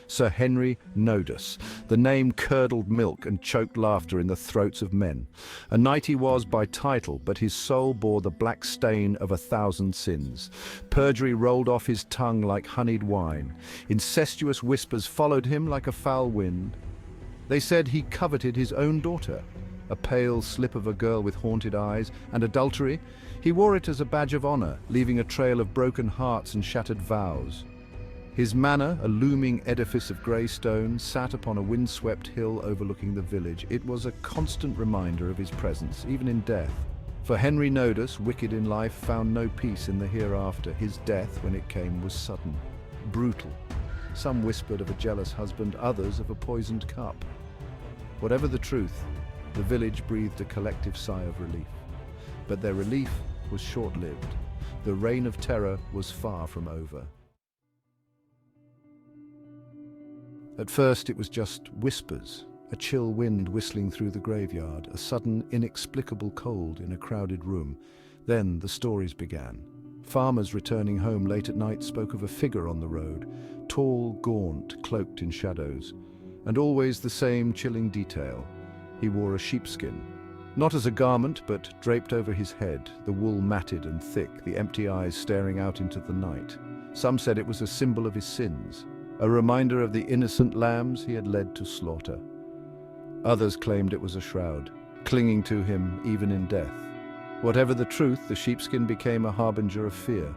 Sir Henry Nodus. The name curdled milk and choked laughter in the throats of men. A knight he was by title, but his soul bore the black stain of 1,000 sins. Perjury rolled off his tongue like honeyed wine. Incestuous whispers followed him like a foul wind. They said he coveted his own daughter, a pale slip of a girl with haunted eyes, and adultery. He wore it as a badge of honor, leaving a trail of broken hearts and shattered vows. His manor, a looming edifice of grey stone, sat upon a windswept hill overlooking the village. It was a constant reminder of his presence, even in death. For Henry Nodus, wicked in life, found no peace in the hereafter. His death, when it came, was sudden, brutal. Some whispered of a jealous husband, others of a poisoned cup. Whatever the truth, the village breathed a collective sigh of relief. But their relief was short-lived. The reign of terror was far from over. At first it was just whispers, a chill wind whistling through the graveyard, a sudden inexplicable cold in a crowded room. Then the stories began. Farmers returning home late at night spoke of a figure on the road, tall, gaunt, cloaked in shadows. And always the same chilling detail. He wore a sheepskin. Not as a garment, but draped over his head, the wool matted and thick, the empty eyes staring out into the night. Some said it was a symbol of his sins, a reminder of the innocent lambs he had led to slaughter. Others claimed it was a shroud, clinging to him even in death. Whatever the truth, the sheepskin became a harbinger of fear,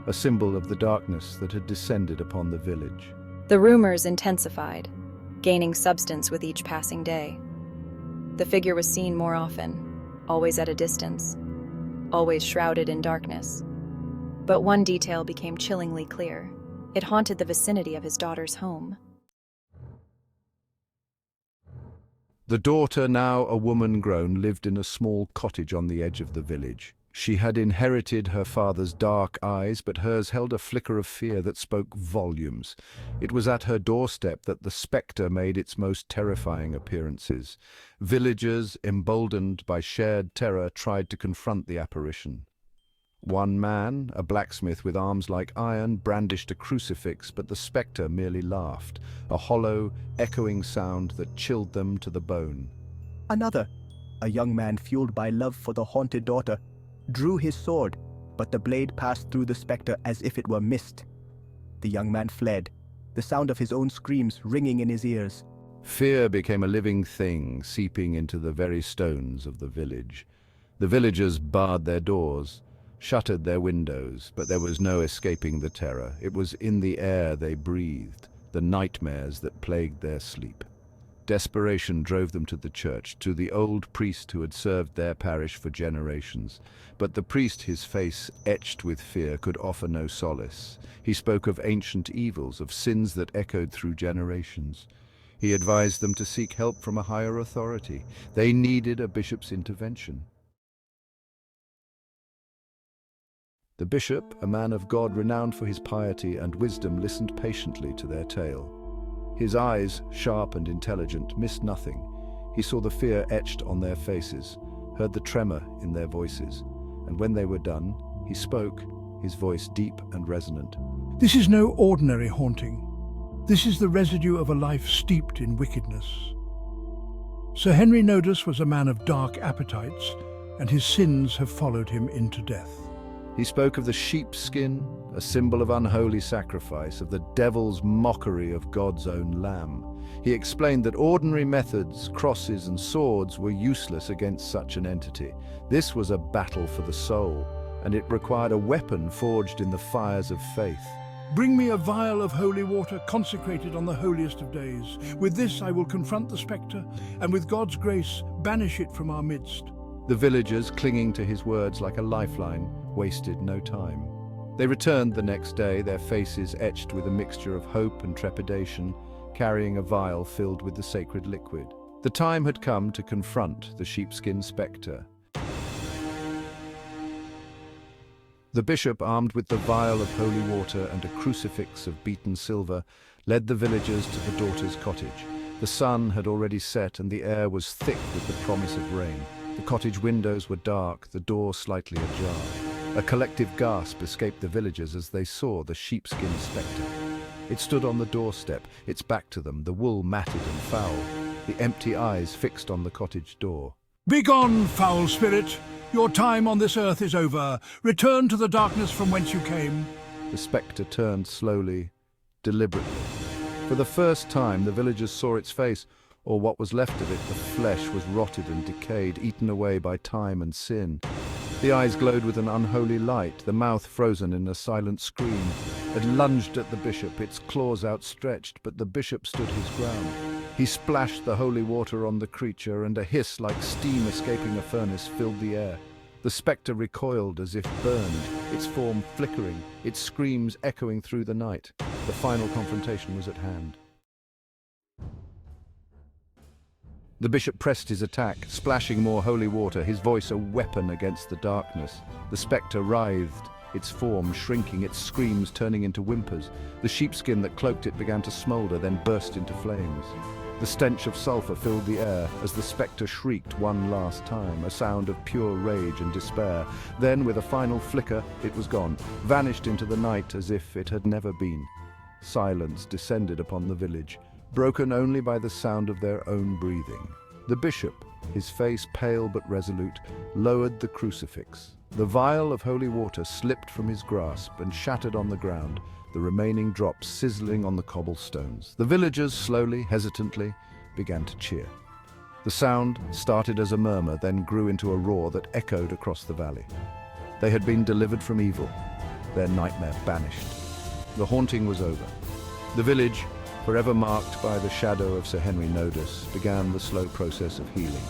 a symbol of the darkness that had descended upon the village. The rumors intensified, gaining substance with each passing day. The figure was seen more often, always at a distance, always shrouded in darkness. But one detail became chillingly clear. It haunted the vicinity of his daughter's home. The daughter, now a woman grown, lived in a small cottage on the edge of the village. She had inherited her father's dark eyes, but hers held a flicker of fear that spoke volumes. It was at her doorstep that the Spectre made its most terrifying appearances. Villagers, emboldened by shared terror, tried to confront the apparition. One man, a blacksmith with arms like iron, brandished a crucifix, but the Spectre merely laughed, a hollow, echoing sound that chilled them to the bone. Another, a young man fueled by love for the haunted daughter, drew his sword, but the blade passed through the Spectre as if it were mist. The young man fled, the sound of his own screams ringing in his ears. Fear became a living thing, seeping into the very stones of the village. The villagers barred their doors, shuttered their windows, but there was no escaping the terror. It was in the air they breathed, the nightmares that plagued their sleep. Desperation drove them to the church, to the old priest who had served their parish for generations. But the priest, his face etched with fear, could offer no solace. He spoke of ancient evils, of sins that echoed through generations. He advised them to seek help from a higher authority. They needed a bishop's intervention. The bishop, a man of God renowned for his piety and wisdom, listened patiently to their tale. His eyes, sharp and intelligent, missed nothing. He saw the fear etched on their faces, heard the tremor in their voices, and when they were done, he spoke, his voice deep and resonant. This is no ordinary haunting. This is the residue of a life steeped in wickedness. Sir Henry Nodus was a man of dark appetites, and his sins have followed him into death. He spoke of the sheepskin, a symbol of unholy sacrifice, of the devil's mockery of God's own lamb. He explained that ordinary methods, crosses and swords were useless against such an entity. This was a battle for the soul, and it required a weapon forged in the fires of faith. Bring me a vial of holy water consecrated on the holiest of days. With this I will confront the Spectre, and with God's grace banish it from our midst. The villagers, clinging to his words like a lifeline, wasted no time. They returned the next day, their faces etched with a mixture of hope and trepidation, carrying a vial filled with the sacred liquid. The time had come to confront the sheepskin Spectre. The bishop, armed with the vial of holy water and a crucifix of beaten silver, led the villagers to the daughter's cottage. The sun had already set and the air was thick with the promise of rain. The cottage windows were dark, the door slightly ajar. A collective gasp escaped the villagers as they saw the sheepskin Spectre. It stood on the doorstep, its back to them, the wool matted and foul, the empty eyes fixed on the cottage door. Begone, foul spirit! Your time on this earth is over. Return to the darkness from whence you came. The spectre turned slowly, deliberately. For the first time, the villagers saw its face, or what was left of it. The flesh was rotted and decayed, eaten away by time and sin. The eyes glowed with an unholy light, the mouth frozen in a silent scream. It lunged at the bishop, its claws outstretched, but the bishop stood his ground. He splashed the holy water on the creature, and a hiss like steam escaping a furnace filled the air. The spectre recoiled as if burned, its form flickering, its screams echoing through the night. The final confrontation was at hand. The bishop pressed his attack, splashing more holy water, his voice a weapon against the darkness. The spectre writhed, its form shrinking, its screams turning into whimpers. The sheepskin that cloaked it began to smolder, then burst into flames. The stench of sulphur filled the air as the spectre shrieked one last time, a sound of pure rage and despair. Then, with a final flicker, it was gone, vanished into the night as if it had never been. Silence descended upon the village, broken only by the sound of their own breathing. The bishop, his face pale but resolute, lowered the crucifix. The vial of holy water slipped from his grasp and shattered on the ground, the remaining drops sizzling on the cobblestones. The villagers, slowly, hesitantly, began to cheer. The sound started as a murmur, then grew into a roar that echoed across the valley. They had been delivered from evil, their nightmare banished. The haunting was over. The village, forever marked by the shadow of Sir Henry Nodus, began the slow process of healing.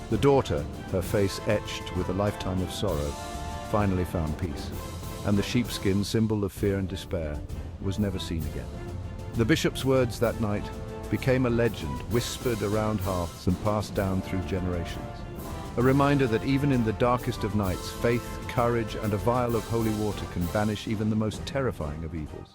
The daughter, her face etched with a lifetime of sorrow, finally found peace, and the sheepskin, symbol of fear and despair, was never seen again. The bishop's words that night became a legend, whispered around hearths and passed down through generations. A reminder that even in the darkest of nights, faith, courage, and a vial of holy water can banish even the most terrifying of evils.